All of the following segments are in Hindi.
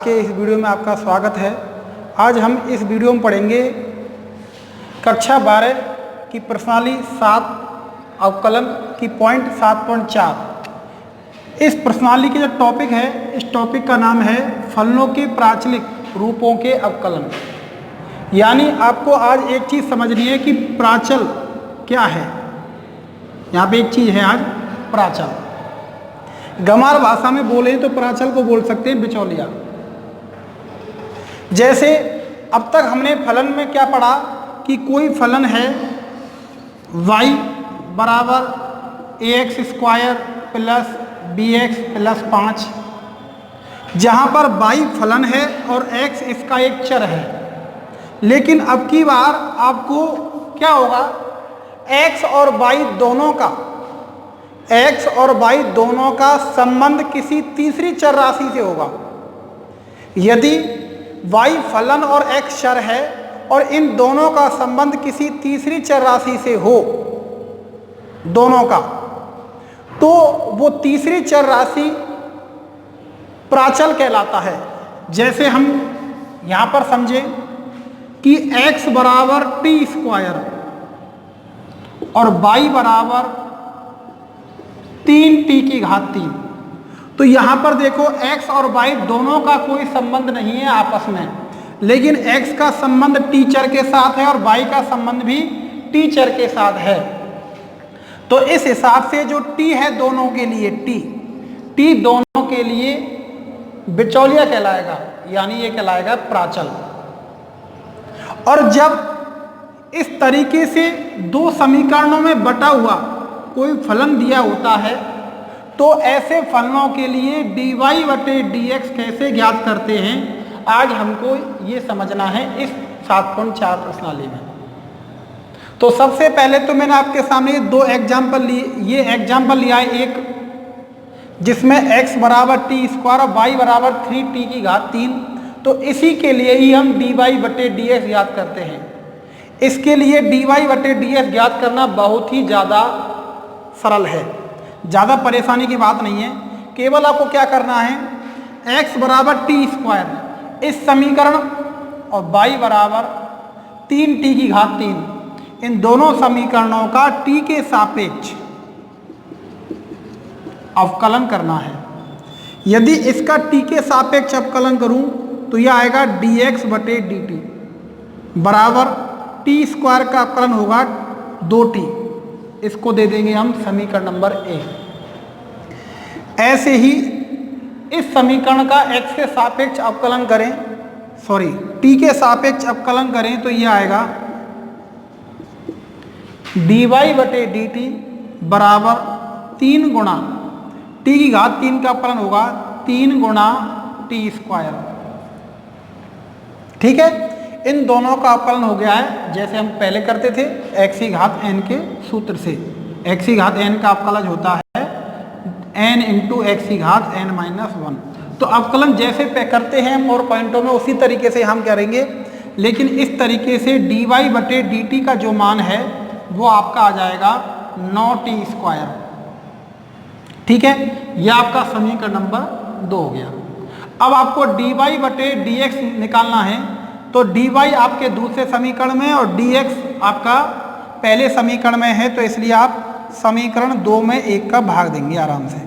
के इस वीडियो में आपका स्वागत है। आज हम इस वीडियो में पढ़ेंगे कक्षा 12 की प्रश्नावली 7 अवकलन की पॉइंट 7.4। इस प्रश्नावली की जो टॉपिक है, इस टॉपिक का नाम है फलनों के प्राचलिक रूपों के अवकलन। यानी आपको आज एक चीज़ समझनी है कि प्राचल क्या है। यहाँ पे एक चीज़ है आज प्राचल। गंवार भाषा में बोले तो प्राचल को बोल सकते हैं बिचौलिया। जैसे अब तक हमने फलन में क्या पढ़ा कि कोई फलन है y बराबर ax square plus bx plus 5, जहाँ पर y फलन है और x इसका एक चर है। लेकिन अब की बार आपको क्या होगा, x और y दोनों का संबंध किसी तीसरी चर राशि से होगा। यदि y फलन और x चर है और इन दोनों का संबंध किसी तीसरी चर राशि से हो दोनों का, तो वो तीसरी चर राशि प्राचल कहलाता है। जैसे हम यहाँ पर समझे कि x बराबर टी स्क्वायर और y बराबर 3t⁻3। तो यहाँ पर देखो x और y दोनों का कोई संबंध नहीं है आपस में, लेकिन x का संबंध टीचर के साथ है और y का संबंध भी टीचर के साथ है। तो इस हिसाब से जो t है दोनों के लिए, t दोनों के लिए बिचौलिया कहलाएगा, यानी ये कहलाएगा प्राचल। और जब इस तरीके से दो समीकरणों में बटा हुआ कोई फलन दिया होता है तो ऐसे फलनों के लिए dy/dx कैसे ज्ञात करते हैं, आज हमको ये समझना है इस 7.4 प्रश्नावली में। तो सबसे पहले तो मैंने आपके सामने दो एग्जाम्पल लिए। ये एग्जाम्पल लिया है एक जिसमें x बराबर टी स्क्वायर और y बराबर 3t⁻3। तो इसी के लिए ही हम dy/dx ज्ञात करते हैं। इसके लिए dy/dx ज्ञात करना बहुत ही ज़्यादा सरल है, ज़्यादा परेशानी की बात नहीं है। केवल आपको क्या करना है, x बराबर टी स्क्वायर इस समीकरण और y बराबर 3t⁻3 इन दोनों समीकरणों का t के सापेक्ष अवकलन करना है। यदि इसका t के सापेक्ष अवकलन करूं तो यह आएगा dx/dt बराबर टी स्क्वायर का अवकलन होगा 2t। इसको दे देंगे हम समीकरण नंबर 1। ऐसे ही इस समीकरण का x के सापेक्ष अवकलन करें, t के सापेक्ष अवकलन करें तो यह आएगा dy/dt बराबर 3 गुणा t⁻3 का अवकलन होगा 3 गुणा टी स्क्वायर। ठीक है, इन दोनों का अवकलन हो गया है जैसे हम पहले करते थे x⁻n के सूत्र से। x⁻n का अवकलज होता है n × x⁻n-1। तो अवकलन जैसे करते हैं हम और पॉइंटों में उसी तरीके से हम करेंगे, लेकिन इस तरीके से dy/dt का जो मान है वो आपका आ जाएगा 9t स्क्वायर। ठीक है, यह आपका समीकरण नंबर 2 हो गया। अब आपको dy/dx निकालना है, तो dy आपके दूसरे समीकरण में और dx आपका पहले समीकरण में है, तो इसलिए आप समीकरण 2 में 1 का भाग देंगे आराम से।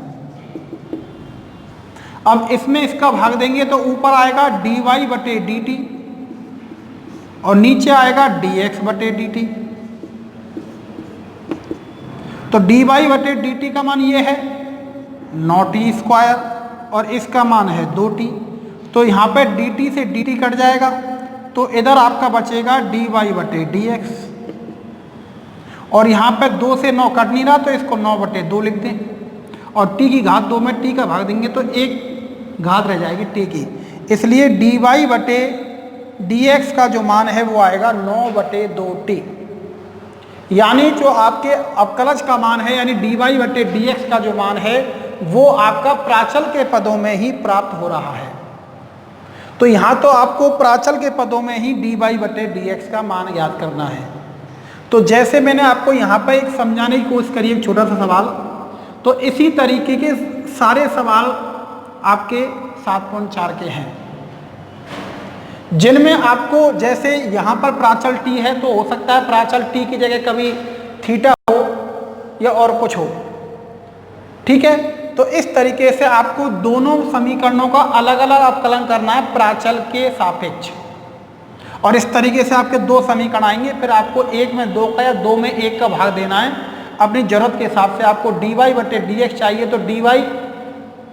अब इसमें इसका भाग देंगे तो ऊपर आएगा dy/dt और नीचे आएगा dx/dt। तो dy/dt का मान ये है 9t स्क्वायर और इसका मान है 2t। तो यहाँ पे dt से dt कट जाएगा, तो इधर आपका बचेगा dy/dx। और यहाँ पे 2 से 9 कट नहीं रहा तो इसको 9/2 लिख दें और t⁻2 में t का भाग देंगे तो 1 घात रह जाएगी t की। इसलिए dy/dx का जो मान है वो आएगा 9/2t। यानी जो आपके अवकलज का मान है यानी dy/dx का जो मान है वो आपका प्राचल के पदों में ही प्राप्त हो रहा है। तो यहाँ तो आपको प्राचल के पदों में ही dy/dx का मान याद करना है। तो जैसे मैंने आपको यहाँ पर एक समझाने की कोशिश करी एक छोटा सा सवाल, तो इसी तरीके के सारे सवाल आपके 7.4 के हैं। जिनमें आपको जैसे यहाँ पर प्राचल टी है तो हो सकता है प्राचल टी की जगह कभी थीटा हो या और कुछ हो, ठीक है। तो इस तरीके से आपको दोनों समीकरणों का अलग अलग अवकलन करना है प्राचल के सापेक्ष, और इस तरीके से आपके दो समीकरण आएंगे। फिर आपको एक में दो का या दो में एक का भाग देना है अपनी जरूरत के हिसाब से। आपको dy बटे dx चाहिए तो dy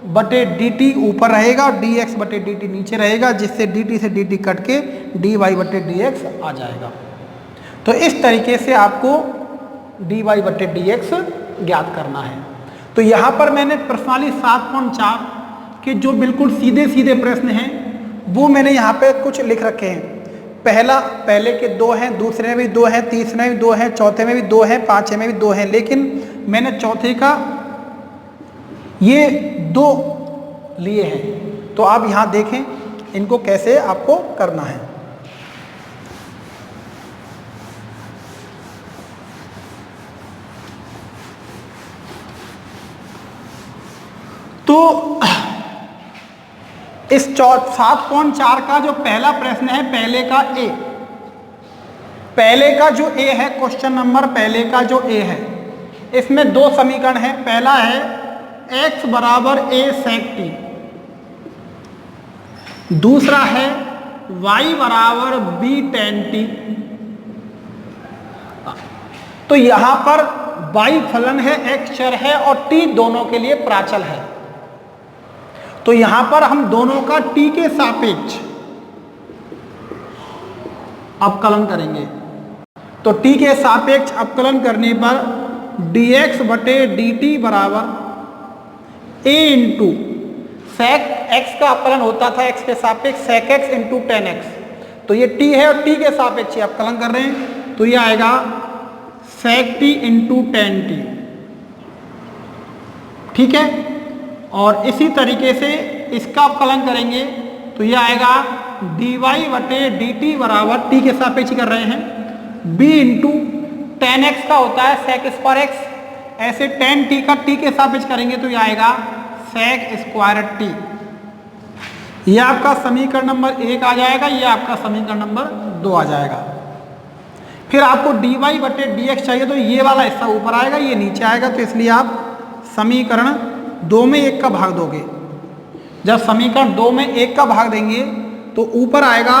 बटे dt ऊपर रहेगा और dx बटे dt नीचे रहेगा, जिससे dt से dt कट के dy बटे dx आ जाएगा। तो इस तरीके से आपको dy बटे dx ज्ञात करना है। तो यहाँ पर मैंने प्रश्नावली 7.4 के जो बिल्कुल सीधे सीधे प्रश्न हैं वो मैंने यहाँ पे कुछ लिख रखे हैं। पहले के दो हैं, दूसरे में भी दो हैं, तीसरे में भी दो हैं, चौथे में भी दो हैं, पांचवें में भी दो हैं, लेकिन मैंने चौथे का ये दो लिए हैं। तो आप यहाँ देखें इनको कैसे आपको करना है। तो इस 7.4 का जो पहला प्रश्न है, पहले का जो ए है, क्वेश्चन नंबर पहले का जो ए है, इसमें दो समीकरण है। पहला है x बराबर a sec t, दूसरा है y बराबर b tan t। तो यहां पर y फलन है, x चर है और t दोनों के लिए प्राचल है। तो यहां पर हम दोनों का t के सापेक्ष अवकलन करेंगे। तो t के सापेक्ष अवकलन करने पर dx बटे dt बराबर a इंटू sec x का अवकलन होता था x के सापेक्ष sec x into tan x। तो ये t है और t के सापेक्ष अवकलन कर रहे हैं, तो ये आएगा sec t into tan t, ठीक है। और इसी तरीके से इसका अवकलन करेंगे तो ये आएगा dy बटे dt बराबर t के सापेक्ष कर रहे हैं b इंटू tan x का होता है sec स्क्वायर x, ऐसे tan t का t के सापेक्ष करेंगे तो ये आएगा sec स्क्वायर t। ये आपका समीकरण नंबर 1 आ जाएगा, ये आपका समीकरण नंबर 2 आ जाएगा। फिर आपको dy बटे dx चाहिए तो ये वाला हिस्सा ऊपर आएगा, ये नीचे आएगा, तो इसलिए आप समीकरण 2 में 1 का भाग दोगे। जब समीकरण 2 में 1 का भाग देंगे तो ऊपर आएगा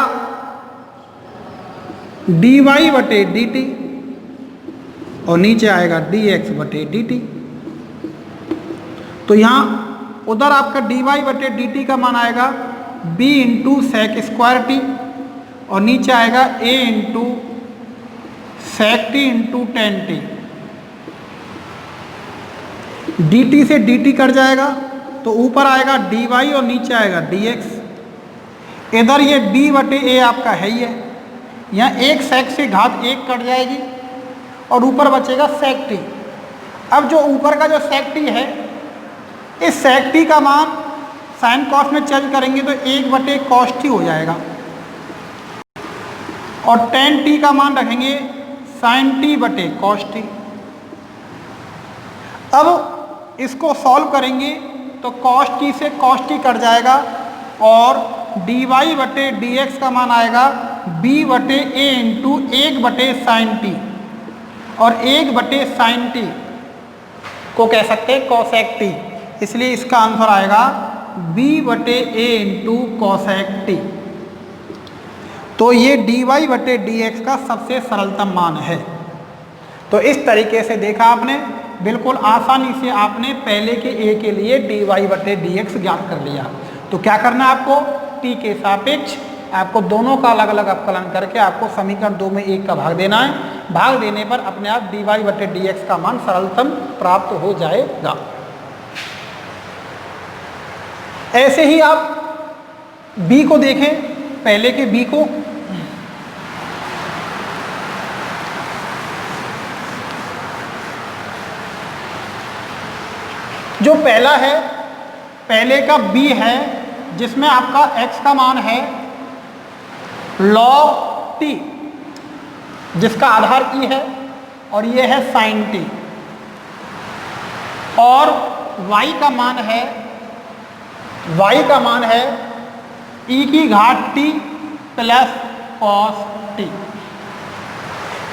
dy बटे dt और नीचे आएगा dx बटे dt। तो यहाँ उधर आपका dy बटे dt का मान आएगा b into sec square t और नीचे आएगा a into sec t into tan t। dt से dt कट जाएगा तो ऊपर आएगा dy और नीचे आएगा dx। इधर ये b बटे a आपका है ही है, यहाँ एक sec से घात 1 कट जाएगी और ऊपर बचेगा sec t। अब जो ऊपर का जो sec t है, इस sec t का मान sin cos में चेंज करेंगे तो 1 बटे cos t हो जाएगा और tan t का मान रखेंगे sin t बटे cos t। अब इसको सॉल्व करेंगे तो cos t से cos t कट जाएगा और dy बटे dx का मान आएगा b बटे a इंटू 1 बटे sin t, और 1 बटे sin t को कह सकते हैं cosec t, इसलिए इसका आंसर आएगा b बटे a इंटू cosec t। तो ये dy बटे dx का सबसे सरलतम मान है। तो इस तरीके से देखा आपने, बिल्कुल आसानी से आपने पहले के a के लिए dy बटे dx ज्ञात कर लिया। तो क्या करना है आपको, t के सापेक्ष आपको दोनों का अलग अलग अवकलन करके आपको समीकरण 2 में 1 का भाग देना है। भाग देने पर अपने आप dy बटे dx का मान सरलतम प्राप्त हो जाएगा। ऐसे ही आप b को देखें, पहले के b को, जो पहला है, पहले का b है जिसमें आपका x का मान है log t, जिसका आधार e है, और ये है sin t, और y का मान है e की घात t प्लस कॉस टी।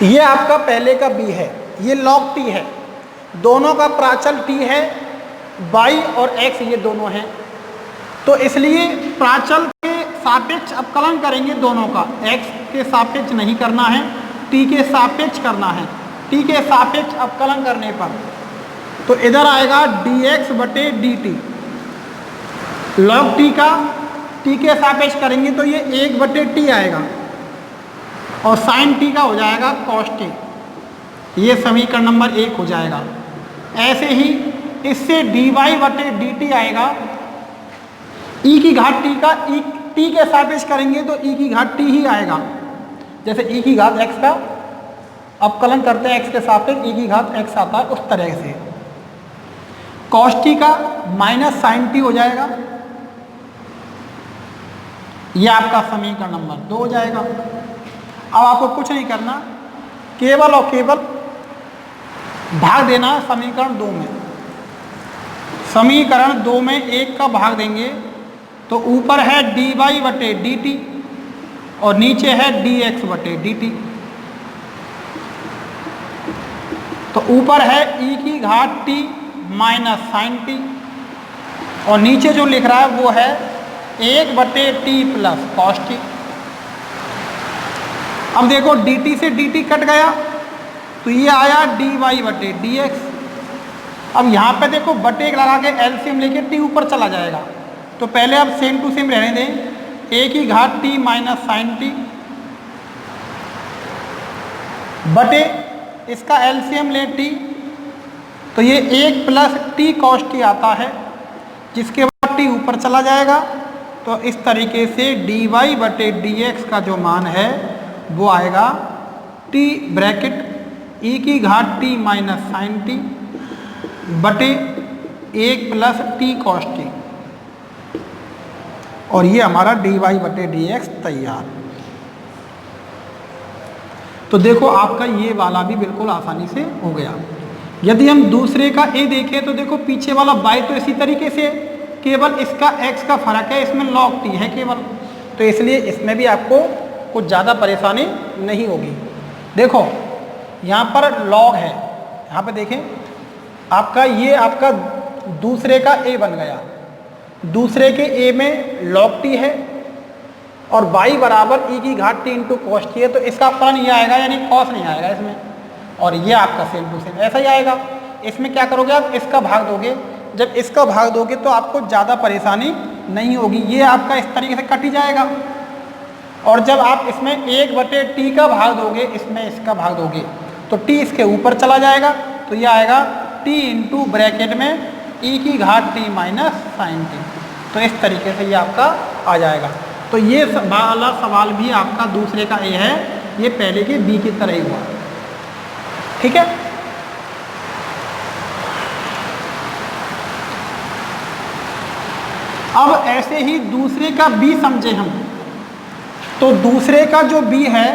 ये आपका पहले का बी है, ये लॉग टी है, दोनों का प्राचल टी है, वाई और एक्स ये दोनों हैं। तो इसलिए प्राचल के सापेक्ष अवकलन करेंगे दोनों का, एक्स के सापेक्ष नहीं करना है, टी के सापेक्ष करना है। टी के सापेक्ष अवकलन करने पर तो इधर आएगा dx बटे dt, लॉग टी का टी के सापेक्ष करेंगे तो ये 1 बटे टी आएगा और साइन टी का हो जाएगा कॉस टी। ये समीकरण नंबर 1 हो जाएगा। ऐसे ही इससे dy बटे dt आएगा, e की घात टी का टी के सापेक्ष करेंगे तो e की घात टी ही आएगा। जैसे e की घात x का अवकलन करते हैं x के सापेक्ष e की घात x आता है, उस तरह से कॉस टी का माइनस साइन टी हो जाएगा। यह आपका समीकरण नंबर 2 हो जाएगा। अब आपको कुछ नहीं करना, केवल और केवल भाग देना समीकरण 2 में। समीकरण 2 में 1 का भाग देंगे तो ऊपर है dy बटे dt और नीचे है dx बटे dt। तो ऊपर है e की घात t माइनस साइन टी और नीचे जो लिख रहा है वो है 1 बटे टी प्लस कॉस टी। अब देखो dt से dt कट गया तो ये आया dy बटे dx। अब यहाँ पे देखो बटे लगा के एलसीएम लेके t ऊपर चला जाएगा, तो पहले अब सेम टू सेम रहने दें, 1 की घात t माइनस साइन टी बटे इसका एलसीएम ले t, तो ये 1 प्लस टी कॉस टी आता है, जिसके बाद टी ऊपर चला जाएगा। तो इस तरीके से dy बटे dx का जो मान है वो आएगा t ब्रैकेट e की घात t माइनस साइन टी बटे 1 प्लस टी कॉस टी, और ये हमारा dy बटे dx तैयार। तो देखो आपका ये वाला भी बिल्कुल आसानी से हो गया। यदि हम दूसरे का a देखें तो देखो पीछे वाला y तो इसी तरीके से, केवल इसका x का फर्क है, इसमें log t है केवल, तो इसलिए इसमें भी आपको कुछ ज़्यादा परेशानी नहीं होगी। देखो यहाँ पर log है, यहाँ पे देखें आपका ये आपका दूसरे का a बन गया, दूसरे के a में log t है और y बराबर e की घात t इंटू कॉस टी है, तो इसका अवकलन ये आएगा, यानी कॉस नहीं आएगा इसमें, और ये आपका सेम टू सेम ऐसा ही आएगा। इसमें क्या करोगे आप, इसका भाग दोगे, जब इसका भाग दोगे तो आपको ज़्यादा परेशानी नहीं होगी, ये आपका इस तरीके से कट ही जाएगा। और जब आप इसमें 1 बटे टी का भाग दोगे, इसमें इसका भाग दोगे तो टी इसके ऊपर चला जाएगा, तो ये आएगा टी इंटू ब्रैकेट में e की घात टी माइनस साइन टी। तो इस तरीके से ये आपका आ जाएगा। तो ये वाला सवाल भी आपका दूसरे का ए है, ये पहले के बी की तरह ही हुआ, ठीक है। अब ऐसे ही दूसरे का बी समझे हम, तो दूसरे का जो बी है,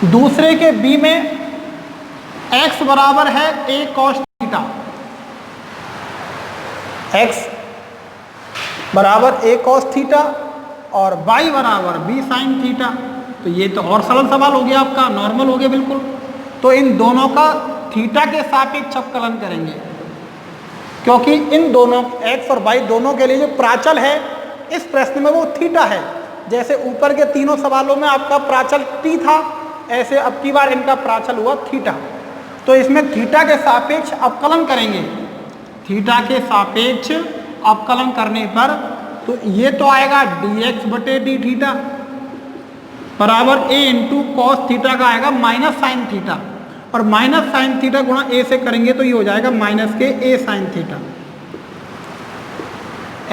दूसरे के बी में x बराबर है a cos थीटा, x बराबर a cos थीटा और y बराबर b sin थीटा। तो ये तो और सरल सवाल हो गया आपका, नॉर्मल हो गया बिल्कुल। तो इन दोनों का थीटा के सापेक्ष अवकलन करेंगे, क्योंकि इन दोनों x और y दोनों के लिए जो प्राचल है इस प्रश्न में वो थीटा है। जैसे ऊपर के तीनों सवालों में आपका प्राचल t था, ऐसे अब की बार इनका प्राचल हुआ थीटा। तो इसमें थीटा के सापेक्ष अवकलन करेंगे, थीटा के सापेक्ष अवकलन करने पर तो ये तो आएगा dx बटे डी थीटा बराबर a इंटू कॉस थीटा का आएगा माइनस साइन थीटा, और माइनस साइन थीटा गुणा a से करेंगे तो ये हो जाएगा माइनस के a साइन थीटा।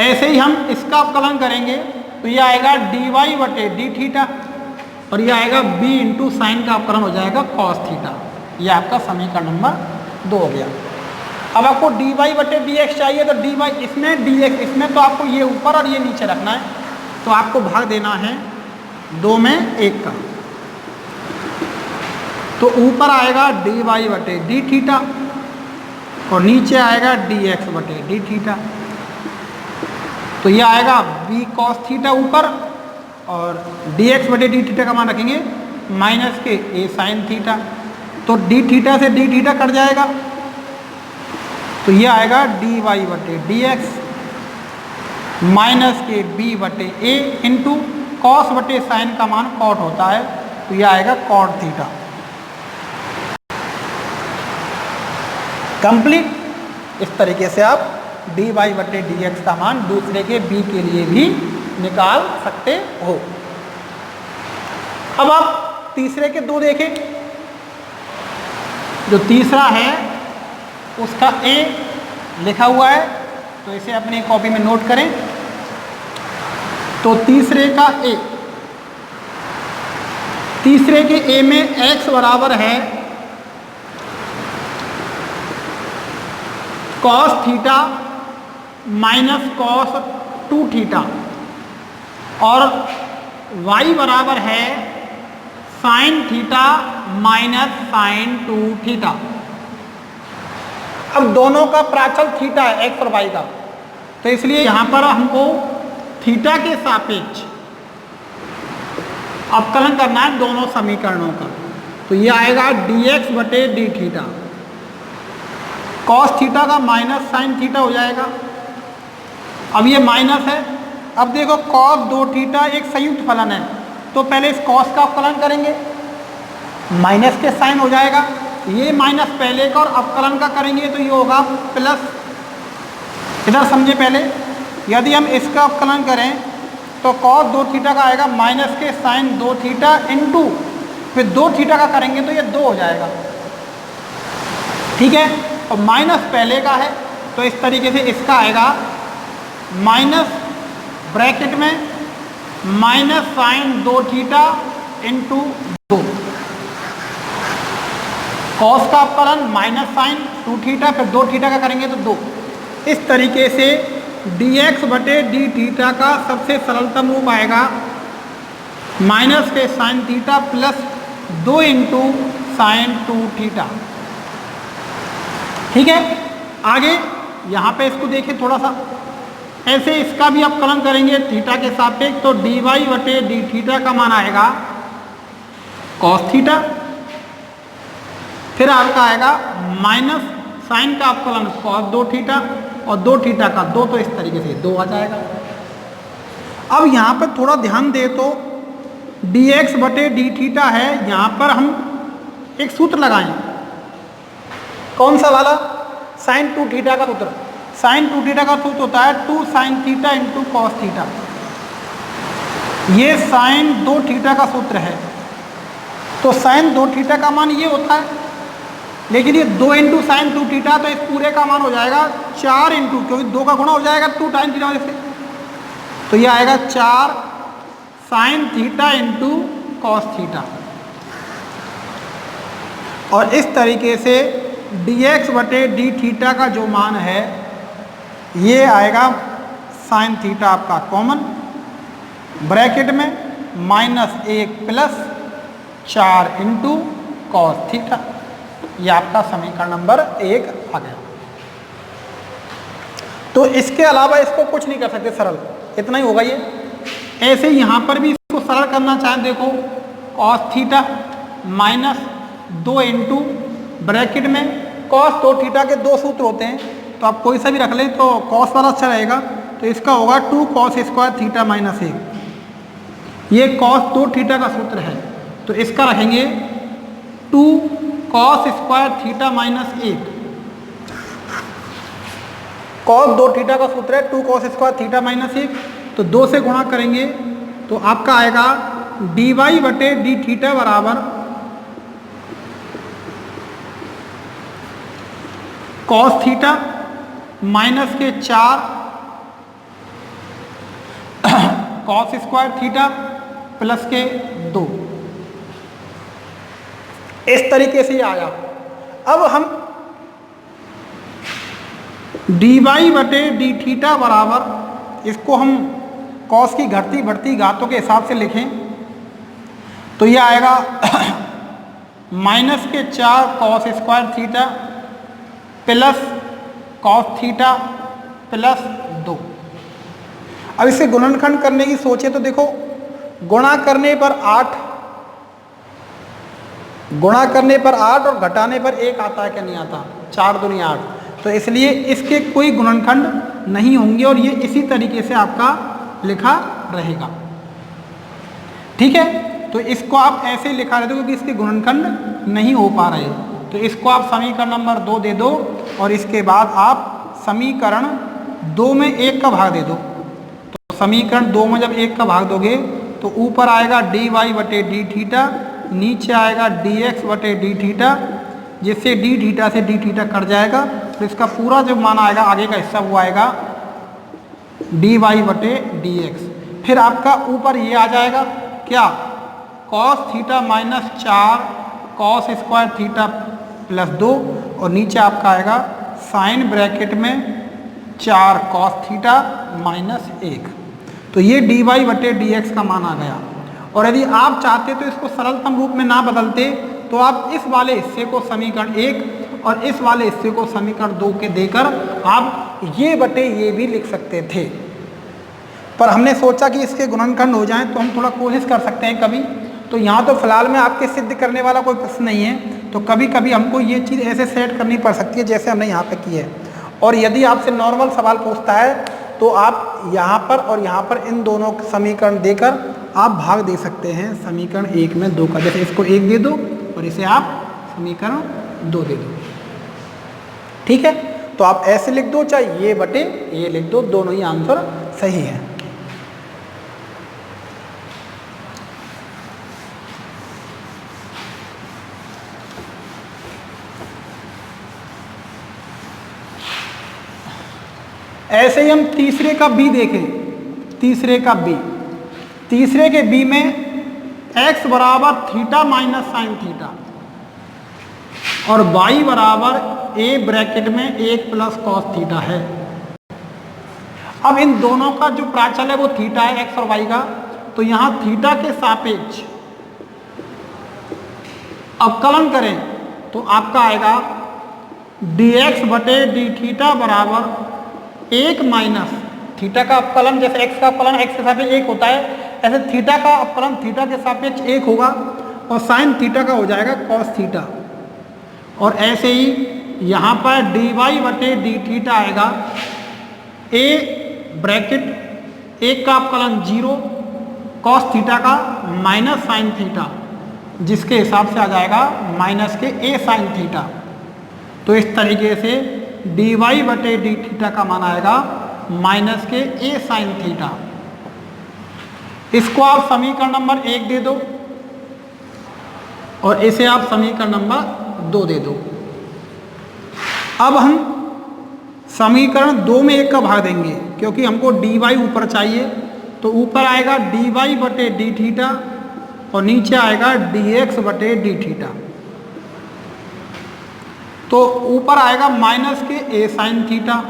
ऐसे ही हम इसका अवकलन करेंगे तो ये आएगा dy बटे डी थीटा और ये आएगा b इंटू साइन का अवकलन हो जाएगा कॉस थीटा। ये आपका समीकरण नंबर 2 हो गया। अब आपको dy बटे dx चाहिए, तो dy इसमें dx इसमें, तो आपको ये ऊपर और ये नीचे रखना है। तो आपको भाग देना है 2 में 1 का, तो ऊपर आएगा dy बटे डी थीटा और नीचे आएगा dx बटे डी थीटा। तो ये आएगा b cos थीटा ऊपर और dx बटे डी थीटा का मान रखेंगे माइनस के a साइन थीटा, तो डी थीटा से डी थीटा कट जाएगा, तो ये आएगा dy बटे dx माइनस के b बटे a इंटू कॉस बटे साइन का मान कॉट होता है, तो ये आएगा कॉट थीटा। कंप्लीट। इस तरीके से आप dy बटे dx का मान दूसरे के b के लिए भी निकाल सकते हो। अब आप तीसरे के दो देखें। जो तीसरा है उसका a लिखा हुआ है, तो इसे अपनी कॉपी में नोट करें। तो तीसरे का a, तीसरे के a में x बराबर है cos theta minus cos 2 theta और y बराबर है sine theta minus sine 2 theta. अब दोनों का प्राचल थीटा है x और y का, तो इसलिए यहां पर हमको थीटा के सापेक्ष अवकलन करना है दोनों समीकरणों का। तो ये आएगा dx बटे डी थीटा, कॉस थीटा का माइनस साइन थीटा हो जाएगा। अब ये माइनस है, अब देखो कॉस 2 थीटा एक संयुक्त फलन है, तो पहले इस कॉस का अवकलन करेंगे, माइनस के साइन हो जाएगा, ये माइनस पहले का और अवकलन का करेंगे तो ये होगा प्लस। इधर समझे पहले, यदि हम इसका अवकलन करें तो कॉस 2 थीटा का आएगा माइनस के साइन 2 थीटा इंटू फिर 2 थीटा का करेंगे तो ये 2 हो जाएगा, ठीक है। और माइनस पहले का है, तो इस तरीके से इसका आएगा माइनस ब्रैकेट में minus sine 2 theta into 2, cos का अवकलन माइनस साइन 2 थीटा फिर 2 थीटा का करेंगे तो 2। इस तरीके से dx बटे डी थीटा का सबसे सरलतम रूप आएगा माइनस के sine theta plus 2 into sine 2 theta, ठीक है। आगे यहाँ पे इसको देखें थोड़ा सा, ऐसे इसका भी अवकलन करेंगे थीटा के सापेक्ष, तो dy बटे डी थीटा का मान आएगा कॉस थीटा, फिर आपका आएगा माइनस साइन का अवकलन कॉस 2 थीटा और 2 थीटा का 2, तो इस तरीके से 2 आ जाएगा। अब यहाँ पर थोड़ा ध्यान दे तो dx बटे डी थीटा है, यहाँ पर हम एक सूत्र लगाएं। कौन सा वाला? साइन 2 थीटा का सूत्र। साइन 2 थीटा का सूत्र होता है 2 sine theta into cos theta. ये साइन 2 थीटा का सूत्र है, तो साइन 2 थीटा का मान ये होता है, लेकिन ये 2 इंटू साइन 2 थीटा, तो इस पूरे का मान हो जाएगा 4 इंटू, क्योंकि 2 का गुणा हो जाएगा 2 टाइम थीटा से, तो ये आएगा 4 sine theta into cos theta. और इस तरीके से dx बटे डी थीटा का जो मान है ये आएगा साइन थीटा आपका कॉमन, ब्रैकेट में -1 प्लस 4 इंटू कॉस थीटा। ये आपका समीकरण नंबर 1 आ गया। तो इसके अलावा इसको कुछ नहीं कर सकते सरल, इतना ही होगा ये। ऐसे यहाँ पर भी इसको सरल करना चाहें, देखो कॉस थीटा -2 इंटू ब्रैकेट में कॉस 2 थीटा के 2 सूत्र होते हैं, तो आप कोई सा भी रख लें तो कॉस वाला अच्छा रहेगा, तो इसका होगा 2 कॉस स्क्वायर थीटा -1। ये कॉस 2 थीटा का सूत्र है, तो इसका रखेंगे 2 cos square theta -1। Cos 2 theta का सूत्र है 2 कॉस स्क्वायर थीटा -1, तो 2 से गुणा करेंगे तो आपका आएगा dy बटे डी थीटा बराबर कॉस थीटा माइनस के 4 कॉस स्क्वायर थीटा प्लस के 2। इस तरीके से आया। अब हम dy बटे डी थीटा बराबर, इसको हम कॉस की घटती बढ़ती घातों के हिसाब से लिखें तो ये आएगा माइनस के 4 cos square theta plus cos theta plus 2। अब इसे गुणनखंड करने की सोचे तो देखो गुणा करने पर 8, गुणा करने पर 8 और घटाने पर 1 आता है क्या? नहीं आता। 4 दूनी 8, तो इसलिए इसके कोई गुणनखंड नहीं होंगे और ये इसी तरीके से आपका लिखा रहेगा। ठीक है, तो इसको आप ऐसे लिखा रहते हो क्योंकि इसके गुणनखंड नहीं हो पा रहे, तो इसको आप समीकरण नंबर 2 दे दो और इसके बाद आप समीकरण 2 में 1 का भाग दे दो। तो समीकरण 2 में जब 1 का भाग दोगे तो ऊपर आएगा dy बटे डी थीटा, नीचे आएगा dx बटे डी थीटा, जिससे डी थीटा से डी थीटा कट जाएगा, तो इसका पूरा जो मान आएगा आगे का हिस्सा वो आएगा dy बटे dx। फिर आपका ऊपर ये आ जाएगा क्या? cos theta minus 4 cos square theta plus 2 और नीचे आपका आएगा साइन ब्रैकेट में 4 cos थीटा माइनस 1। तो ये dy बटे dx का मान आ गया। और यदि आप चाहते तो इसको सरलतम रूप में ना बदलते तो आप इस वाले हिस्से को समीकरण 1 और इस वाले हिस्से को समीकरण 2 के देकर आप ये बटे ये भी लिख सकते थे, पर हमने सोचा कि इसके गुणनखंड हो जाएं तो हम थोड़ा कोशिश कर सकते हैं कभी। तो यहाँ तो फिलहाल में आपके सिद्ध करने वाला कोई प्रश्न नहीं है, तो कभी कभी हमको ये चीज़ ऐसे सेट करनी पड़ सकती है जैसे हमने यहाँ पे की है। और यदि आपसे नॉर्मल सवाल पूछता है तो आप यहाँ पर और यहाँ पर इन दोनों समीकरण देकर आप भाग दे सकते हैं समीकरण 1 में 2 का। जैसे इसको 1 दे दो और इसे आप समीकरण 2 दे दो। ठीक है, तो आप ऐसे लिख दो चाहे ये बटे ये लिख दो, दोनों ही आंसर सही है। ऐसे ही हम तीसरे का बी देखें। तीसरे का बी, तीसरे के बी में x बराबर थीटा माइनस साइन थीटा और y बराबर a ब्रैकेट में 1 प्लस कॉस थीटा है। अब इन दोनों का जो प्राचल है वो थीटा है x और y का, तो यहां थीटा के सापेक्ष अवकलन करें तो आपका आएगा dx बटे डी थीटा बराबर 1 माइनस थीटा का अपकलन, जैसे x का अपकलन x के सापेक्ष 1 होता है, ऐसे थीटा का अपकलन थीटा के सापेक्ष 1 होगा और साइन थीटा का हो जाएगा कॉस थीटा। और ऐसे ही यहाँ पर dy बटे डी थीटा आएगा a ब्रैकेट 1 का अपकलन 0 कॉस थीटा का माइनस साइन थीटा, जिसके हिसाब से आ जाएगा माइनस के a साइन थीटा। तो इस तरीके से dy बटे डी थीटा का मान आएगा माइनस के a साइन थीटा। इसको आप समीकरण नंबर 1 दे दो और इसे आप समीकरण नंबर 2 दे दो। अब हम समीकरण 2 में 1 का भाग देंगे क्योंकि हमको dy ऊपर चाहिए, तो ऊपर आएगा dy बटे डी थीटा और नीचे आएगा dx बटे डी थीटा। तो ऊपर आएगा माइनस के a साइन थीटा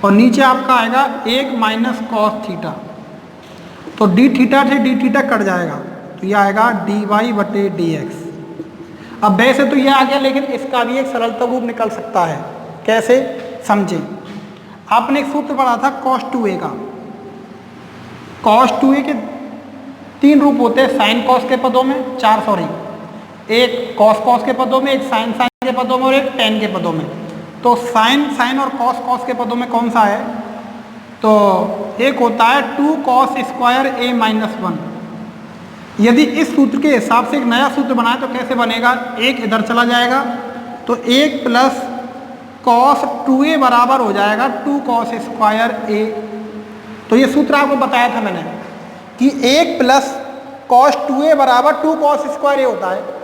और नीचे आपका आएगा 1 माइनस कॉस थीटा। तो डी थीटा से डी थीटा कट जाएगा, तो यह आएगा dy बटे dx। अब वैसे तो यह आ गया, लेकिन इसका भी एक सरलतम रूप निकल सकता है। कैसे, समझें। आपने एक सूत्र पढ़ा था cos 2a का। cos 2a के 3 रूप होते हैं, साइन कॉस के पदों में, 4 सॉरी, एक कॉस कॉस के पदों में, एक साइन साइन के पदों में और एक टेन के पदों में। तो साइन साइन और कॉस कॉस के पदों में कौन सा है? तो एक होता है 2 cos स्क्वायर a माइनस 1। यदि इस सूत्र के हिसाब से एक नया सूत्र बनाए तो कैसे बनेगा? एक इधर चला जाएगा तो 1 प्लस cos 2a बराबर हो जाएगा 2 cos स्क्वायर a। तो ये सूत्र आपको बताया था मैंने कि 1 प्लस cos 2a बराबर 2 cos स्क्वायर a होता है।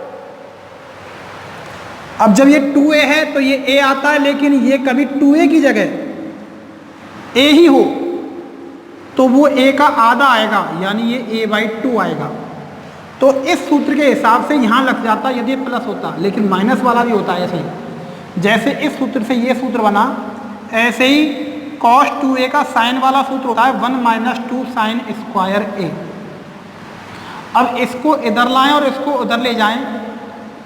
अब जब ये 2a है तो ये a आता है, लेकिन ये कभी 2a की जगह a ही हो तो वो a का आधा आएगा, यानी ये a/2 आएगा। तो इस सूत्र के हिसाब से यहाँ लग जाता यदि प्लस होता, लेकिन माइनस वाला भी होता है। ऐसे ही जैसे इस सूत्र से ये सूत्र बना, ऐसे ही cos 2a का साइन वाला सूत्र होता है 1 माइनस 2 साइन स्क्वायर a। अब इसको इधर लाएं और इसको उधर ले जाएं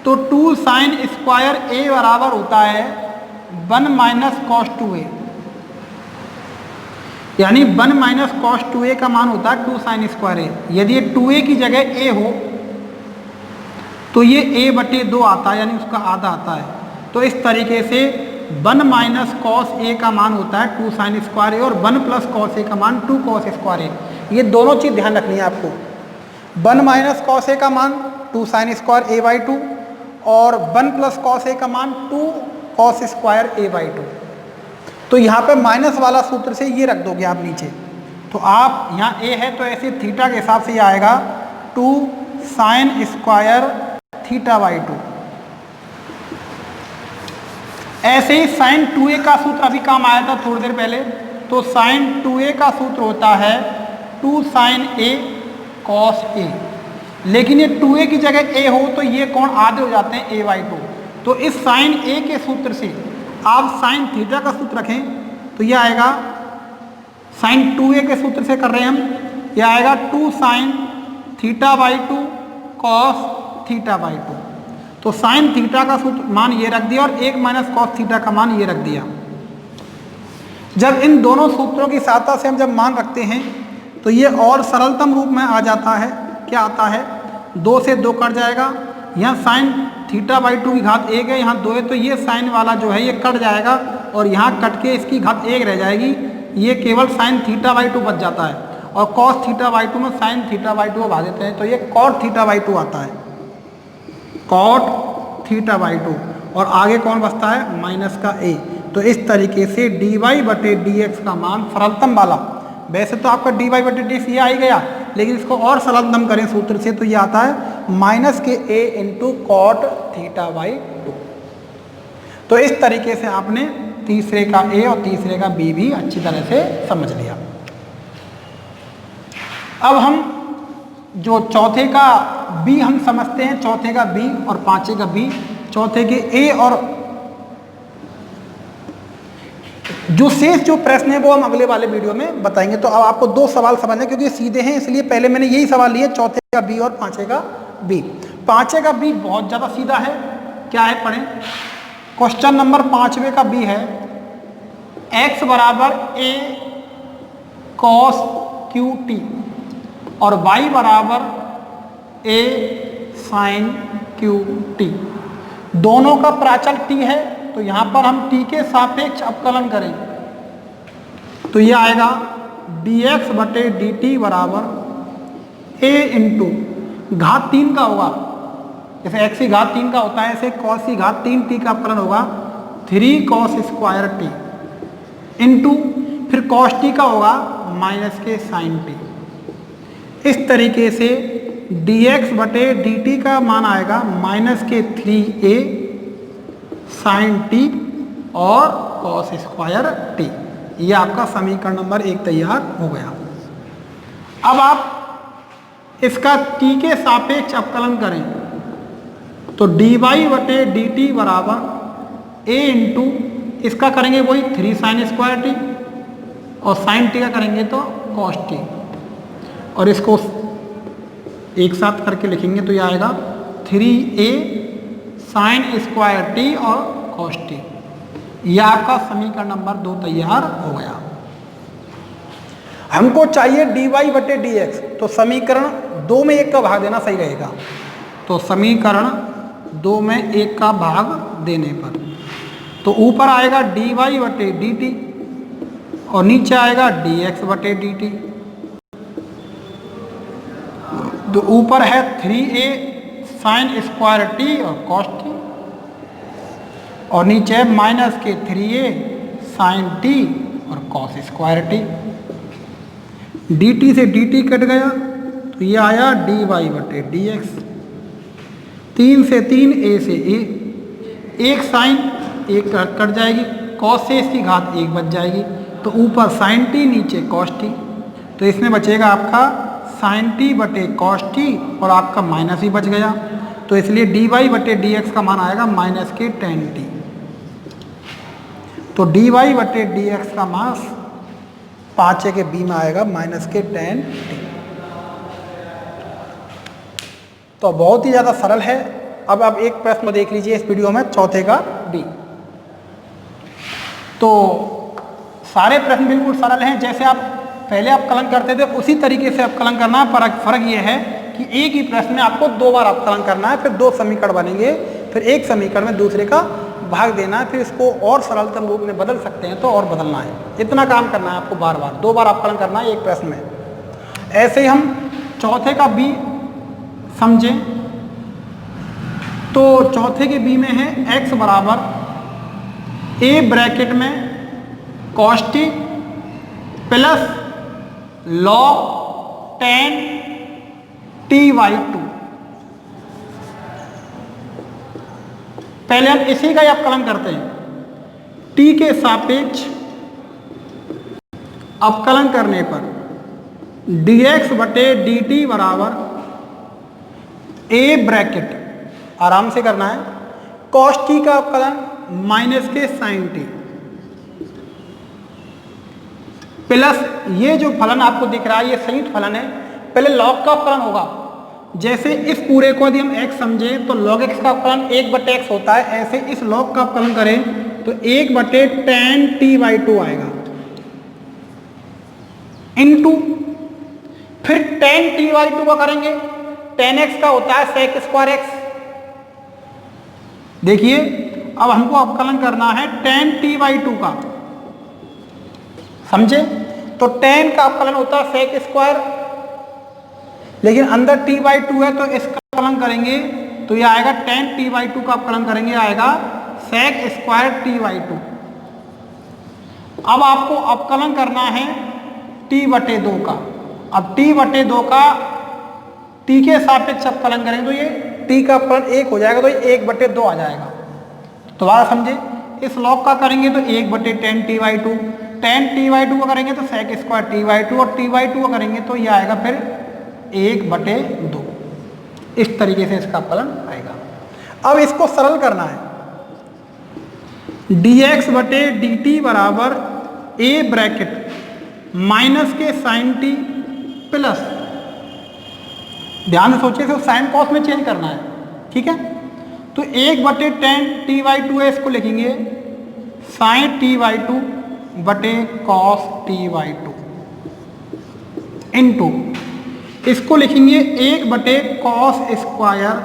तो 2 साइन स्क्वायर a बराबर होता है 1 माइनस कॉस 2a। यानी 1 माइनस कॉस 2a का मान होता है 2 साइन स्क्वायर ए। यदि ये 2a की जगह a हो तो ये a/2 आता है, यानी उसका आधा आता है। तो इस तरीके से 1 माइनस कॉस a का मान होता है 2 साइन स्क्वायर ए और 1 प्लस कॉस a का मान 2 कॉस स्क्वायर ए। ये दोनों चीज़ ध्यान रखनी है आपको। 1 माइनस कॉस a का मान 2 साइन स्क्वायर a/2 और 1 प्लस कॉस a का मान 2 कॉस स्क्वायर a/2। तो यहाँ पे माइनस वाला सूत्र से ये रख दोगे आप नीचे, तो आप यहाँ a है तो ऐसे थीटा के हिसाब से ये आएगा 2 साइन स्क्वायर θ/2। ऐसे ही साइन 2a का सूत्र अभी काम आया था थोड़ी देर पहले, तो साइन 2a का सूत्र होता है 2 साइन a कॉस a। लेकिन ये 2a की जगह a हो तो ये कोण आधे हो जाते हैं a/2। तो इस साइन a के सूत्र से आप साइन थीटा का सूत्र रखें तो ये आएगा, साइन 2a के सूत्र से कर रहे हैं हम, ये आएगा 2 साइन θ/2 कॉस θ/2। तो साइन थीटा का सूत्र मान ये रख दिया और 1 माइनस कॉस थीटा का मान ये रख दिया। जब इन दोनों सूत्रों की सहायता से हम जब मान रखते हैं तो ये और सरलतम रूप में आ जाता है। क्या आता है, 2 से 2 कट जाएगा, यहाँ साइन θ/2 की घात 1 है, यहाँ 2 है, तो ये साइन वाला जो है ये कट जाएगा और यहाँ कट के इसकी घात 1 रह जाएगी। ये केवल साइन θ/2 बच जाता है और कॉस θ/2 में साइन θ/2 को भाग देते हैं, तो ये कॉट θ/2 आता है, कॉट θ/2। और आगे कौन बचता है, माइनस का a। तो इस तरीके से dy/dx का मान सरलतम वाला, वैसे तो आपका dy/dx ये आ ही गया, लेकिन इसको और सरलतम करें सूत्र से तो ये आता है माइनस के a इंटू कॉट θ/2। तो इस तरीके से आपने तीसरे का a और तीसरे का b भी अच्छी तरह से समझ लिया। अब हम जो चौथे का b हम समझते हैं, चौथे का b और पांचवे का b। चौथे के a और जो शेष जो प्रश्न है वो हम अगले वाले वीडियो में बताएंगे। तो अब आपको 2 सवाल समझने, क्योंकि सीधे हैं इसलिए पहले मैंने यही सवाल लिए, चौथे का b और पांचवे का b। पांचवे का b बहुत ज़्यादा सीधा है। क्या है, पढ़ें। क्वेश्चन नंबर पांचवे का b है x बराबर a cos qt और y बराबर a sin qt। दोनों का प्राचल t है, तो यहाँ पर हम t के सापेक्ष अवकलन करें तो ये आएगा dx/dt बराबर a इंटू घात 3 का होगा, जैसे x की घात 3 का होता है ऐसे cos की घात 3t का अवकलन होगा 3 cos स्क्वायर t इंटू फिर cos t का होगा माइनस के sin t। इस तरीके से dx/dt का मान आएगा माइनस के 3a sin t और cos स्क्वायर t। ये आपका समीकरण नंबर 1 तैयार हो गया। अब आप इसका t के सापेक्ष अवकलन करें तो dy/dt बराबर a इंटू इसका करेंगे वही 3 sin स्क्वायर t और sin t का करेंगे तो cos t, और इसको एक साथ करके लिखेंगे तो ये आएगा 3a sin स्क्वायर t और cos t। यह आपका समीकरण नंबर 2 तैयार हो गया। हमको चाहिए dy/dx, तो समीकरण 2 में 1 का भाग देना सही रहेगा। तो समीकरण 2 में 1 का भाग देने पर तो ऊपर आएगा dy/dt और नीचे आएगा dx/dt। तो ऊपर है 3a sin स्क्वायर t और cos t और नीचे है माइनस के 3a sin t और cos स्क्वायर t। dt से dt कट गया तो ये आया dy/dx। 3 से 3 a से a, एक साइन एक कट जाएगी, cos से इसकी घात 1 बच जाएगी, तो ऊपर sin t नीचे cos t। तो इसमें बचेगा आपका sin t/cos t और आपका माइनस ही बच गया, तो इसलिए dy/dx का मान आएगा माइनस के tan t। तो dy/dx का मान 5 के b में आएगा माइनस के tan t। तो बहुत ही ज़्यादा सरल है। अब आप एक प्रश्न देख लीजिए इस वीडियो में, चौथे का b। तो सारे प्रश्न बिल्कुल सरल हैं, जैसे आप पहले अवकलन करते थे उसी तरीके से अवकलन करना है। फर्क ये है कि एक ही प्रश्न में आपको 2 बार अवकलन करना है, फिर 2 समीकरण बनेंगे, फिर एक समीकरण में दूसरे का भाग देना है, फिर इसको और सरलतम रूप में बदल सकते हैं तो और बदलना है। इतना काम करना है आपको, बार बार 2 बार अवकलन करना है एक प्रश्न में। ऐसे ही हम चौथे का बी समझें तो चौथे के बी में है x बराबर a ब्रैकेट में cos t plus log tan t/2। पहले हम इसी का ही अवकलन करते हैं। t के सापेक्ष अवकलन करने पर dx बटे dt बराबर a ब्रैकेट, आराम से करना है, cos t का अवकलन माइनस के sin t प्लस ये जो फलन आपको दिख रहा है ये संयुक्त फलन है। पहले log का अवकलन होगा, जैसे इस पूरे को यदि हम x समझे तो log x का अवकलन 1/x होता है, ऐसे इस log का अवकलन करें तो 1/tan t/2 आएगा इनटू फिर tan t/2 का करेंगे, tan x का होता है sec स्क्वायर x। देखिए अब हमको अवकलन करना है tan t/2 का, समझे? तो tan का अवकलन होता है sec स्क्वायर, लेकिन अंदर t/2 है तो इसका अवकलन करेंगे तो ये आएगा tan t/2 का अवकलन करेंगे आएगा sec स्क्वायर t/2। अब आपको अवकलन करना है t/2 का। अब t/2 का t के सापेक्ष अवकलन करेंगे तो ये t का अवकलन 1 हो जाएगा, तो ये 1/2 आ जाएगा। दोबारा समझे, इस log का करेंगे तो 1/tan t/2, tan t/2 का करेंगे तो sec स्क्वायर t/2 और t/2 का करेंगे तो ये आएगा फिर 1/2। इस तरीके से इसका अवकलन आएगा। अब इसको सरल करना है, dx बटे dt बराबर a ब्रैकेट माइनस के sin t प्लस, ध्यान से सोचिए, तो साइन कॉस में चेंज करना है, ठीक है? तो 1/tan t/2 है, इसको लिखेंगे sin t/2 बटे cos t/2 इनटू इसको लिखेंगे 1/cos स्क्वायर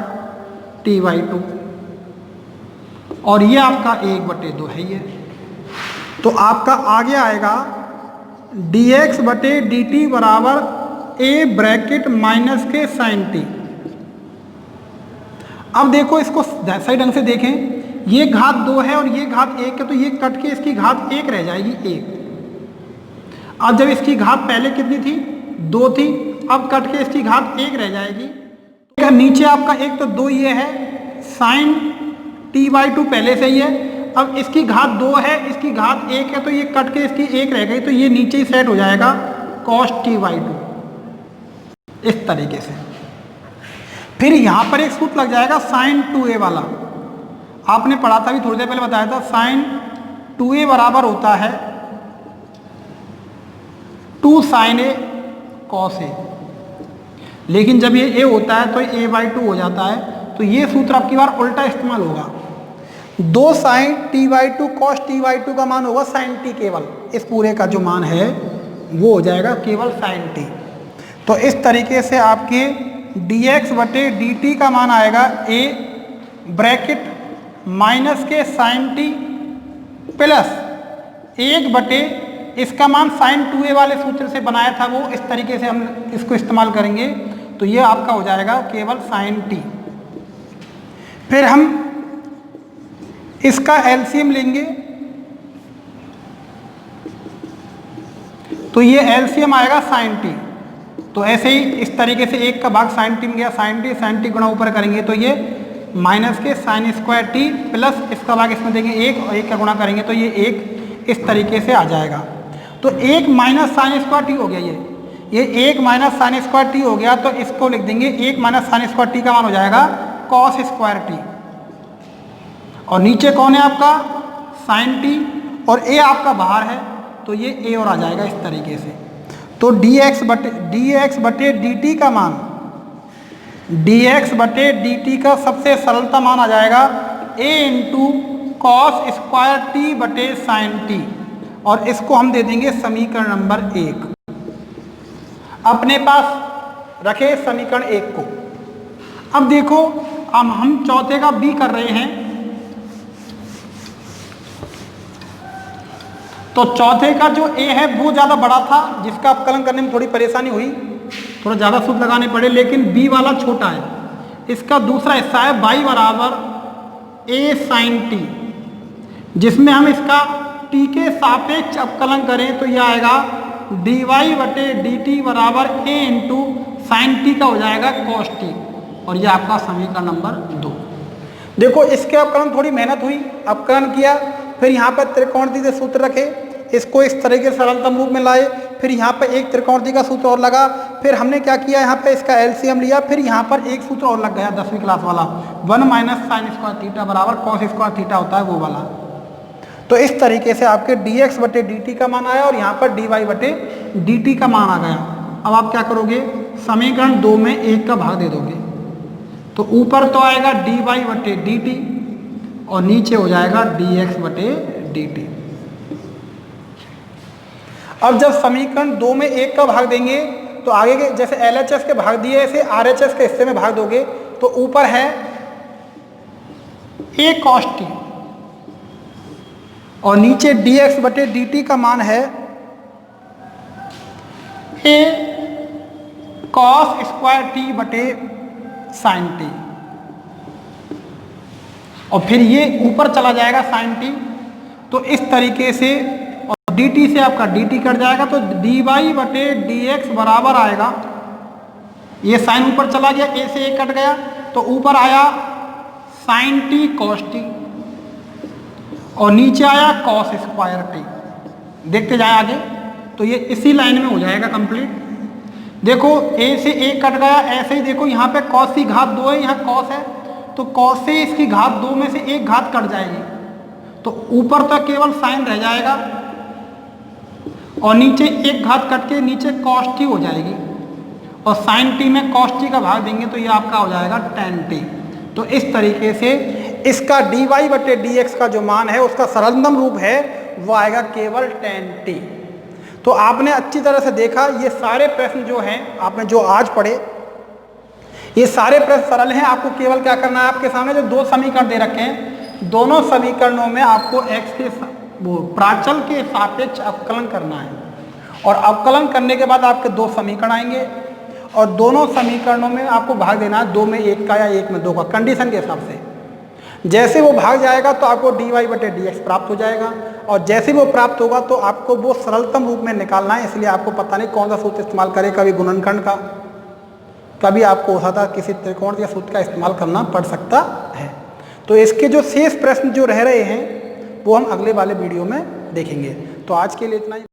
t/2 और ये आपका 1/2 है ये। तो आपका आगे आएगा dx बटे dt बराबर a ब्रैकेट माइनस के sin t। अब देखो इसको सही ढंग से देखें, ये घात 2 है और ये घात 1 है, तो ये कट के इसकी घात 1 रह जाएगी 1। अब जब इसकी घात पहले कितनी थी 2 थी, अब कट के इसकी घात 1 रह जाएगी। तो नीचे आपका 1 तो 2 ये है, sin t/2 पहले से ही है, अब इसकी घात 2 है, इसकी घात 1 है, तो ये कट के इसकी 1 रह गई, तो ये नीचे ही सेट हो जाएगा cos t/2 इस तरीके से। फिर यहां पर एक सूत्र लग जाएगा sin 2a वाला, आपने पढ़ा था, भी थोड़ी देर पहले बताया था। sin 2a बराबर होता है 2 sin a cos a, लेकिन जब ये a होता है तो a/2 हो जाता है, तो ये सूत्र आपकी बार उल्टा इस्तेमाल होगा। 2 sin t/2 cos t/2 का मान होगा sin t, केवल इस पूरे का जो मान है वो हो जाएगा केवल sin t। तो इस तरीके से आपके dx बटे dt का मान आएगा a ब्रैकेट माइनस के sin t प्लस 1 बटे इसका मान sin 2a वाले सूत्र से बनाया था, वो इस तरीके से हम इसको इस्तेमाल करेंगे, तो ये आपका हो जाएगा केवल sin t। फिर हम इसका एलसीएम लेंगे, तो ये एलसीएम आएगा sin t। तो ऐसे ही इस तरीके से 1 का भाग sin t में गया, sin t गुणा ऊपर करेंगे तो ये माइनस के sin स्क्वायर t प्लस इसका भाग इसमें देंगे 1 और 1 का गुणा करेंगे तो ये 1 इस तरीके से आ जाएगा। तो 1 माइनस sin स्क्वायर t हो गया, ये 1 माइनस sin स्क्वायर t हो गया, तो इसको लिख देंगे 1 माइनस sin स्क्वायर t का मान हो जाएगा cos स्क्वायर t, और नीचे कौन है आपका sin t और a आपका बाहर है, तो ये a और आ जाएगा इस तरीके से। तो dx बटे dt का मान, dx बटे dt का सबसे सरलता मान आ जाएगा a into cos square t बटे sin t। और इसको हम दे देंगे समीकरण नंबर 1। अपने पास रखे समीकरण 1 को। अब देखो, अब हम चौथे का बी कर रहे हैं। तो चौथे का जो ए है वो ज्यादा बड़ा था, जिसका अवकलन करने में थोड़ी परेशानी हुई, थोड़ा ज्यादा सूत्र लगाने पड़े, लेकिन बी वाला छोटा है। इसका दूसरा हिस्सा है y बराबर a sin t, जिसमें हम इसका t के सापेक्ष अवकलन करें तो यह आएगा dy बटे dt बराबर a इंटू साइन टी का हो जाएगा cos t, और यह आपका समीकरण नंबर 2। देखो, इसके अवकलन थोड़ी मेहनत हुई, अवकलन किया, फिर यहाँ पर त्रिकोणमिति से सूत्र रखे, इसको इस तरह के सरलतम रूप में लाए, फिर यहाँ पर एक त्रिकोणमिति का सूत्र और लगा, फिर हमने क्या किया, यहाँ पे इसका एलसीएम लिया, फिर यहाँ पर एक सूत्र और लग गया 10वीं क्लास वाला, 1 माइनस साइन स्क्वायर थीटा बराबर कॉस स्क्वायर थीटा होता है वो वाला। तो इस तरीके से आपके dx बटे dt का मान आया और यहाँ पर dy बटे dt का मान आ गया। अब आप क्या करोगे, समीकरण 2 में 1 का भाग दे दोगे, तो ऊपर तो आएगा dy बटे dt और नीचे हो जाएगा dx बटे dt। अब जब समीकरण 2 में 1 का भाग देंगे तो आगे के जैसे LHS के भाग दिए ऐसे RHS के हिस्से में भाग दोगे, तो ऊपर है a cos t और नीचे dx बटे dt का मान है a cos स्क्वायर t बटे साइन t, और फिर ये ऊपर चला जाएगा साइन t। तो इस तरीके से, और dt से आपका dt कट जाएगा, तो dy बटे dx बराबर आएगा, ये साइन ऊपर चला गया, a से a कट गया, तो ऊपर आया साइन t cos t और नीचे आया cos स्क्वायर t। देखते जाए आगे, तो ये इसी लाइन में हो जाएगा कंप्लीट। देखो, a से a कट गया, ऐसे ही देखो यहाँ पे cos की घात 2 है, यहाँ cos है, तो cos से इसकी घात 2 में से एक घात कट जाएगी, तो ऊपर तक केवल साइन रह जाएगा और नीचे एक घात कट के नीचे cos t हो जाएगी, और साइन t में cos t का भाग देंगे तो ये आपका हो जाएगा tan t। तो इस तरीके से इसका dy बटे dx का जो मान है उसका सरलतम रूप है वो आएगा केवल tan t। तो आपने अच्छी तरह से देखा, ये सारे प्रश्न जो हैं आपने जो आज पढ़े, ये सारे प्रश्न सरल हैं। आपको केवल क्या करना है, आपके सामने जो 2 समीकरण दे रखे हैं, दोनों समीकरणों में आपको x के वो प्राचल के सापेक्ष अवकलन करना है, और अवकलन करने के बाद आपके 2 समीकरण आएंगे और दोनों समीकरणों में आपको भाग देना है 2 में 1 का या 1 में 2 का, कंडीशन के हिसाब से। जैसे वो भाग जाएगा तो आपको dy बटे dx प्राप्त हो जाएगा, और जैसे वो प्राप्त होगा तो आपको वो सरलतम रूप में निकालना है। इसलिए आपको पता नहीं कौन सा सूत्र इस्तेमाल करें, कभी गुणनखंड का, कभी आपको हो सकता है किसी त्रिकोण या सूत्र का इस्तेमाल करना पड़ सकता है। तो इसके जो शेष प्रश्न जो रह रहे हैं वो हम अगले वाले वीडियो में देखेंगे। तो आज के लिए इतना ही।